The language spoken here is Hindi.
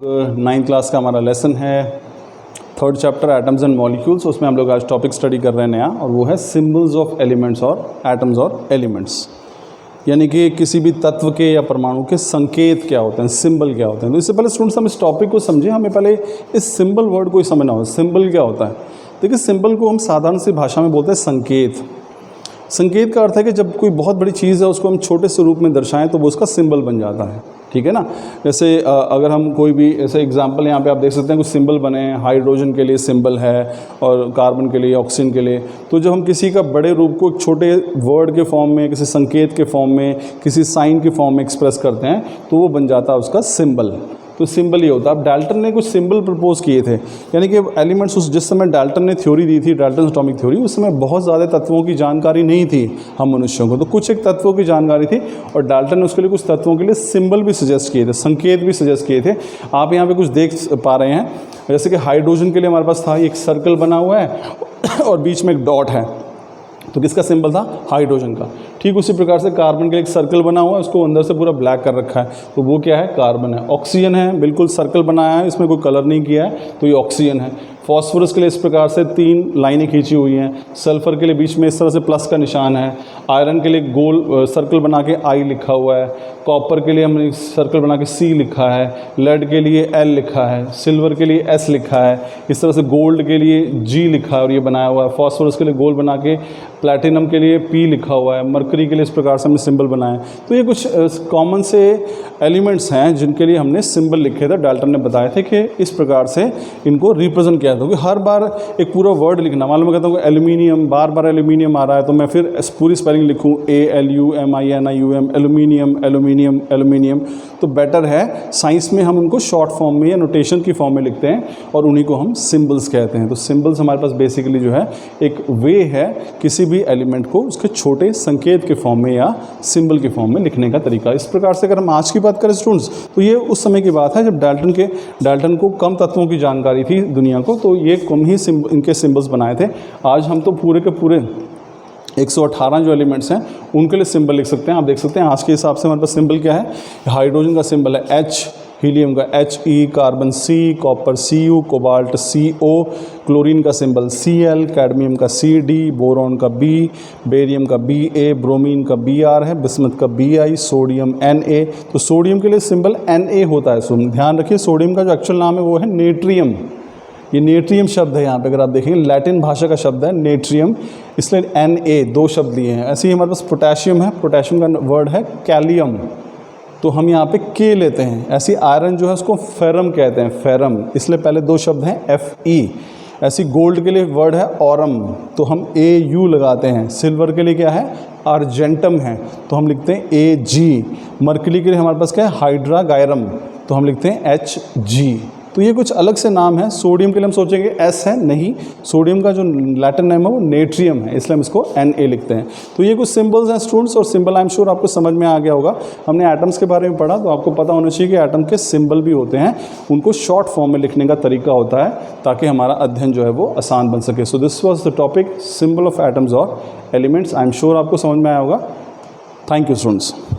नाइन्थ क्लास का हमारा लेसन है, third chapter atoms and molecules. उसमें हम लोग आज टॉपिक स्टडी कर रहे हैं नया, और वो है सिंबल्स ऑफ एलिमेंट्स और एटम्स और एलिमेंट्स। यानी कि किसी भी तत्व के या परमाणु के संकेत क्या होते हैं, सिंबल क्या होते हैं। तो इससे पहले स्टूडेंट्स हम इस टॉपिक को समझें, हमें पहले इस सिंबल वर्ड को ही समझना होगा। सिंबल क्या होता है? देखिए, सिंबल को हम साधारण सी भाषा में बोलते हैं संकेत। संकेत का अर्थ है कि जब कोई बहुत बड़ी चीज़ है उसको हम छोटे से रूप में दर्शाएं तो वो उसका सिंबल बन जाता है, ठीक है ना। जैसे अगर हम कोई भी ऐसे एग्जांपल यहाँ पे आप देख सकते हैं, कुछ सिंबल बने हैं। हाइड्रोजन के लिए सिंबल है और कार्बन के लिए, ऑक्सीजन के लिए। तो जब हम किसी का बड़े रूप को एक छोटे वर्ड के फॉर्म में, किसी संकेत के फॉर्म में, किसी साइन के फॉर्म में एक्सप्रेस करते हैं तो वो बन जाता है उसका सिंबल। तो सिंबल ये होता है। अब डाल्टन ने कुछ सिंबल प्रपोज किए थे, यानी कि एलिमेंट्स उस जिस समय डाल्टन ने थ्योरी दी थी, डाल्टन एटॉमिक थ्योरी, उस समय बहुत ज़्यादा तत्वों की जानकारी नहीं थी हम मनुष्यों को। तो कुछ एक तत्वों की जानकारी थी और डाल्टन ने उसके लिए कुछ तत्वों के लिए सिंबल भी सजेस्ट किए थे, संकेत भी सजेस्ट किए थे। आप यहाँ पे कुछ देख पा रहे हैं, जैसे कि हाइड्रोजन के लिए हमारे पास था एक सर्कल बना हुआ है और बीच में एक डॉट है। तो किसका सिंबल था? हाइड्रोजन का। ठीक उसी प्रकार से कार्बन के लिए एक सर्कल बना हुआ है, उसको अंदर से पूरा ब्लैक कर रखा है, तो वो क्या है? कार्बन है। ऑक्सीजन है, बिल्कुल सर्कल बनाया है, इसमें कोई कलर नहीं किया है, तो ये ऑक्सीजन है। फॉस्फोरस के लिए इस प्रकार से 3 लाइनें खींची हुई हैं। सल्फर के लिए बीच में इस तरह से प्लस का निशान है। आयरन के लिए गोल सर्कल बना के आई लिखा हुआ है। कॉपर के लिए हमने सर्कल बना के सी लिखा है। लेड के लिए एल लिखा है। सिल्वर के लिए एस लिखा है। इस तरह से गोल्ड के लिए जी लिखा है और ये बनाया हुआ है। फॉस्फोरस के लिए गोल बना के, प्लैटिनम के लिए पी लिखा हुआ है। मरकरी के लिए इस प्रकार से हमने सिंबल बनाया। तो ये कुछ कॉमन से एलिमेंट्स हैं जिनके लिए हमने सिंबल लिखे थे। डाल्टन ने बताए थे कि इस प्रकार से इनको रिप्रेजेंट किया था। क्योंकि हर बार एक पूरा वर्ड लिखना, मालूम कहता हूँ एल्यूमिनियम, बार बार एल्यूमिनियम आ रहा है तो मैं फिर पूरी स्पेलिंग लिखूँ ALUMINIUM, एल्यूमिनियम एल्यूमिनियम एल्यूमिनियम। तो बेटर है साइंस में हम उनको शॉर्ट फॉर्म में या नोटेशन की फॉर्म में लिखते हैं और उन्हीं को हम सिंबल्स कहते हैं। तो सिंबल्स हमारे पास बेसिकली जो है एक वे है किसी भी एलिमेंट को उसके छोटे संकेत के फॉर्म में या सिंबल के फॉर्म में लिखने का तरीका। इस प्रकार से अगर हम आज की बात करें स्टूडेंट्स, तो ये उस समय की बात है जब डाल्टन को कम तत्वों की जानकारी थी दुनिया को, तो ये कम ही इनके सिंबल्स बनाए थे। आज हम तो पूरे के पूरे 118 जो एलिमेंट्स हैं उनके लिए सिंबल लिख सकते हैं। आप देख सकते हैं आज के हिसाब से हमारे पास सिंबल क्या है। हाइड्रोजन का सिंबल है H, हीलियम का HE, carbon C, copper Cu, cobalt CO, chlorine का सिंबल Cl, कैडमियम का CD, बोरॉन का B, बेरियम का Ba, ब्रोमीन का Br है, बिस्मथ का Bi, सोडियम Na। तो सोडियम के लिए सिंबल Na होता है। सो ध्यान रखिए, सोडियम का जो एक्चुअल नाम है वो है नेट्रियम। ये नेट्रियम शब्द है, यहाँ पे अगर आप देखेंगे लैटिन भाषा का शब्द है नेट्रियम, इसलिए Na 2 शब्द लिए हैं। ऐसे ही हमारे पास पोटेशियम है, पोटेशियम का वर्ड है कैलियम, तो हम यहाँ पे के लेते हैं। ऐसी आयरन जो है उसको फेरम कहते हैं, फेरम, इसलिए पहले 2 शब्द हैं Fe। ऐसी गोल्ड के लिए वर्ड है ऑरम, तो हम Au लगाते हैं। सिल्वर के लिए क्या है? अर्जेंटम है, तो हम लिखते हैं Ag। मरकरी के लिए हमारे पास क्या है? हाइड्रागायरम, तो हम लिखते हैं Hg। तो ये कुछ अलग से नाम है। सोडियम के लिए हम सोचेंगे S है, नहीं, सोडियम का जो लैटिन नेम है वो नेट्रियम है, इसलिए हम इसको Na लिखते हैं। तो ये कुछ सिंबल्स हैं स्टूडेंट्स, और सिंबल आई एम श्योर आपको समझ में आ गया होगा। हमने एटम्स के बारे में पढ़ा तो आपको पता होना चाहिए कि एटम के सिंबल भी होते हैं, उनको शॉर्ट फॉर्म में लिखने का तरीका होता है ताकि हमारा अध्ययन जो है वो आसान बन सके। So this was the topic, symbol of atoms और एलिमेंट्स। आई एम श्योर आपको समझ में आया होगा। Thank you students.